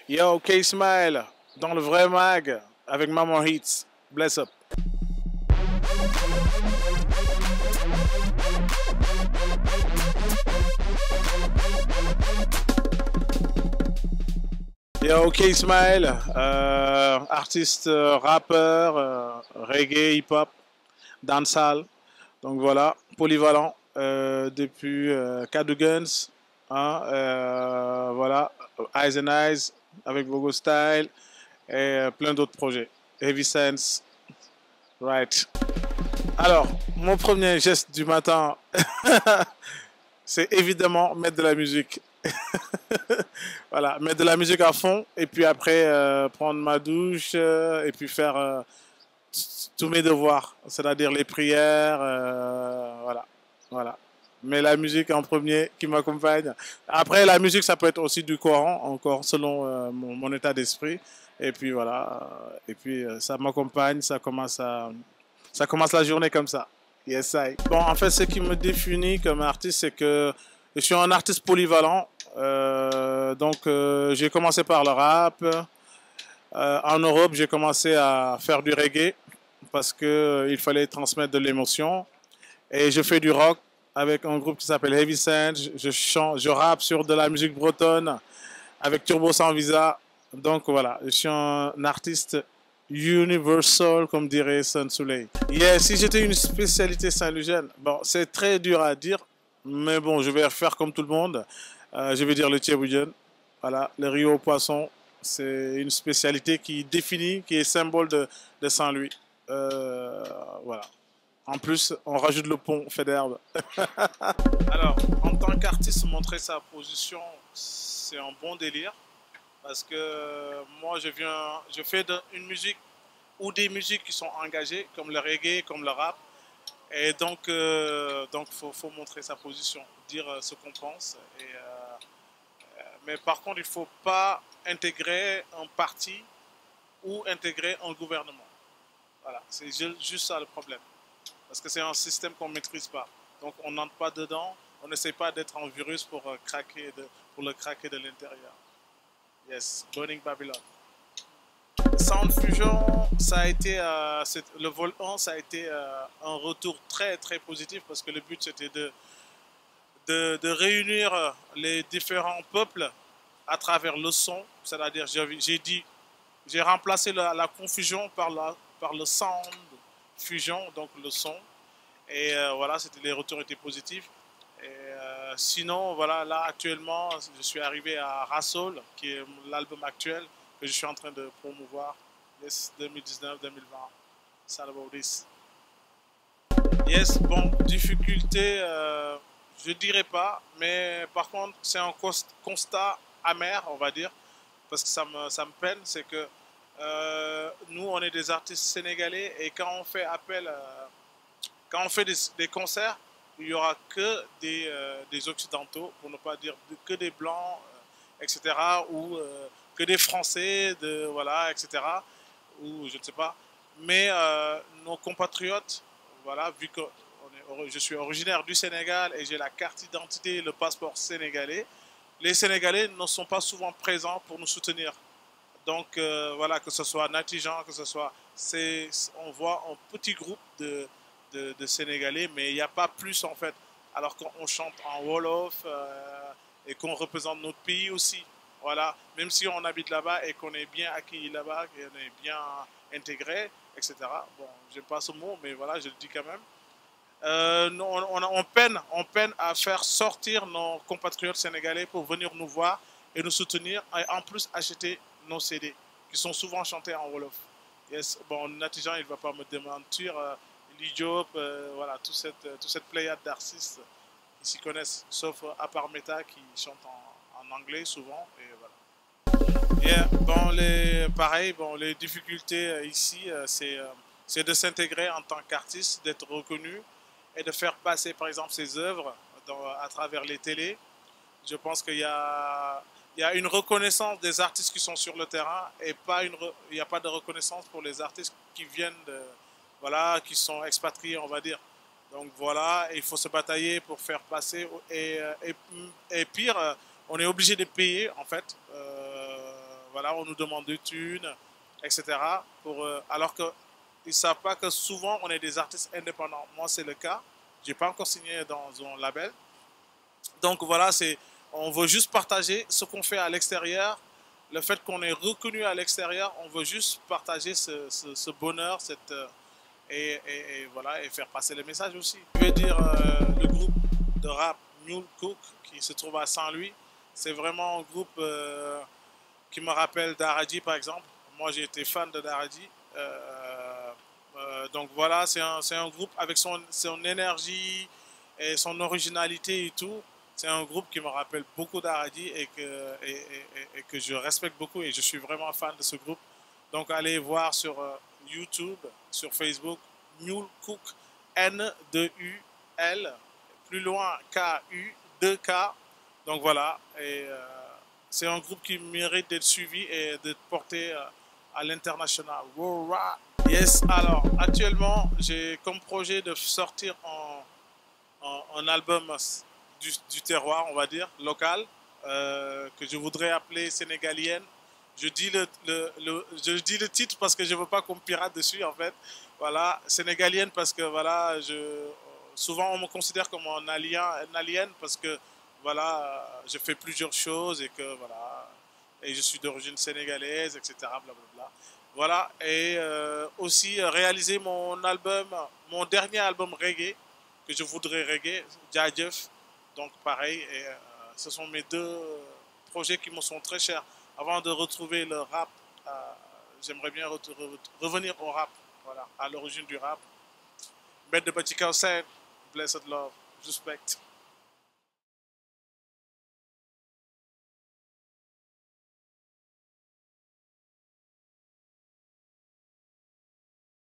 Yo, K-Smile, dans le vrai mag, avec Maman Hits. Bless up. Yo, K-Smile, artiste, rappeur, reggae, hip-hop, dancehall. Donc voilà, polyvalent depuis Cadougans, hein, voilà, Eyes and Eyes avec Bogo Style et plein d'autres projets. Heavy Sense, right. Alors, mon premier geste du matin, c'est évidemment mettre de la musique. Voilà, mettre de la musique à fond et puis après prendre ma douche et puis faire tous mes devoirs, c'est-à-dire les prières, voilà, voilà. Mais la musique en premier qui m'accompagne. Après, la musique, ça peut être aussi du Coran, encore selon mon état d'esprit. Et puis voilà, et puis ça m'accompagne, ça commence la journée comme ça. Yes, I. Bon, en fait, ce qui me définit comme artiste, c'est que je suis un artiste polyvalent. Donc, j'ai commencé par le rap. En Europe, j'ai commencé à faire du reggae parce que il fallait transmettre de l'émotion. Et je fais du rock avec un groupe qui s'appelle Heavy Sand. Je chante, je rappe sur de la musique bretonne avec Turbo Sans Visa. Donc voilà, je suis un artiste universal, comme dirait Sun Soleil. Yeah, si j'étais une spécialité Saint-Louisienne, bon, c'est très dur à dire, mais bon, je vais faire comme tout le monde. Je vais dire le Thieboudienne. Voilà, le riz au poisson, c'est une spécialité qui définit, qui est symbole de Saint-Louis. Voilà. En plus, on rajoute le pont fait d'herbe. Alors, en tant qu'artiste, montrer sa position, c'est un bon délire. Parce que moi, je fais une musique ou des musiques qui sont engagées, comme le reggae, comme le rap. Et donc faut montrer sa position, dire ce qu'on pense. Mais par contre, il ne faut pas intégrer un parti ou intégrer un gouvernement. Voilà, c'est juste ça le problème. Parce que c'est un système qu'on ne maîtrise pas. Donc on n'entre pas dedans, on n'essaie pas d'être un virus pour, pour le craquer de l'intérieur. Yes, Burning Babylon. Sound Fusion, ça a été, le vol 1, ça a été un retour très très positif parce que le but c'était de réunir les différents peuples à travers le son, c'est-à-dire j'ai remplacé la confusion par le sound fusion, donc le son. Et voilà, les retours étaient positifs. Et sinon, voilà, là actuellement, je suis arrivé à Rasoul, qui est l'album actuel que je suis en train de promouvoir, yes, 2019-2020. C'est about this. Yes, bon, difficulté, je dirais pas, mais par contre, c'est un constat amer, on va dire, parce que ça me peine, c'est que nous, on est des artistes sénégalais et quand on fait appel, quand on fait des concerts, il n'y aura que des Occidentaux, pour ne pas dire que des Blancs, etc., ou que des Français, voilà, etc., ou je ne sais pas. Mais nos compatriotes, voilà, vu que je suis originaire du Sénégal et j'ai la carte d'identité et le passeport sénégalais, les Sénégalais ne sont pas souvent présents pour nous soutenir. Donc voilà, que ce soit Natijan, que ce soit... On voit un petit groupe de Sénégalais, mais il n'y a pas plus en fait. Alors qu'on chante en Wolof et qu'on représente notre pays aussi. Voilà, même si on habite là-bas et qu'on est bien accueilli là-bas, qu'on est bien intégré, etc. Bon, j'aime pas ce mot, mais voilà, je le dis quand même. On peine à faire sortir nos compatriotes sénégalais pour venir nous voir et nous soutenir et en plus acheter nos CD qui sont souvent chantés en Wolof. Yes. Bon, Natijan, il ne va pas me démentir. Diop, voilà, toute cette pléiade d'artistes qui s'y connaissent, sauf à part Meta qui chante en anglais souvent. Et voilà. Yeah, bon, pareil, bon, les difficultés ici, c'est de s'intégrer en tant qu'artiste, d'être reconnu et de faire passer, par exemple, ses œuvres à travers les télés. Je pense il y a une reconnaissance des artistes qui sont sur le terrain et il n'y a pas de reconnaissance pour les artistes qui viennent voilà, qui sont expatriés, on va dire. Donc voilà, il faut se batailler pour faire passer. Et pire, on est obligé de payer, en fait. voilà, on nous demande de thunes, etc. Alors qu'ils ne savent pas que souvent on est des artistes indépendants. Moi, c'est le cas. Je n'ai pas encore signé dans un label. Donc voilà, on veut juste partager ce qu'on fait à l'extérieur. Le fait qu'on est reconnu à l'extérieur, on veut juste partager ce bonheur, voilà, et faire passer le message aussi. Je veux dire, le groupe de rap Mule Cook qui se trouve à Saint-Louis, c'est vraiment un groupe qui me rappelle Daradi par exemple. Moi j'ai été fan de Daradi. Donc voilà, c'est un groupe avec son énergie et son originalité et tout. C'est un groupe qui me rappelle beaucoup d'Aradi et que je respecte beaucoup et je suis vraiment fan de ce groupe. Donc allez voir sur YouTube, sur Facebook, Mule Cook, N-2-U-L, plus loin K-U, 2K. Donc voilà, c'est un groupe qui mérite d'être suivi et d'être porté à l'international. Yes, alors actuellement j'ai comme projet de sortir un album du terroir, on va dire, local, que je voudrais appeler Sénégalienne. Je dis le titre parce que je ne veux pas qu'on me pirate dessus, en fait. Voilà, Sénégalienne parce que, voilà, souvent on me considère comme un alien parce que, voilà, je fais plusieurs choses et que, voilà, et je suis d'origine sénégalaise, etc. Blablabla. Voilà, et aussi réaliser mon dernier album reggae, que je voudrais reggae, Djadjeuf. Donc pareil, et, ce sont mes deux projets qui me sont très chers. Avant de retrouver le rap, euh, j'aimerais bien revenir au rap, voilà, à l'origine du rap. Maître de Batika Hussein, Blessed Love, respect.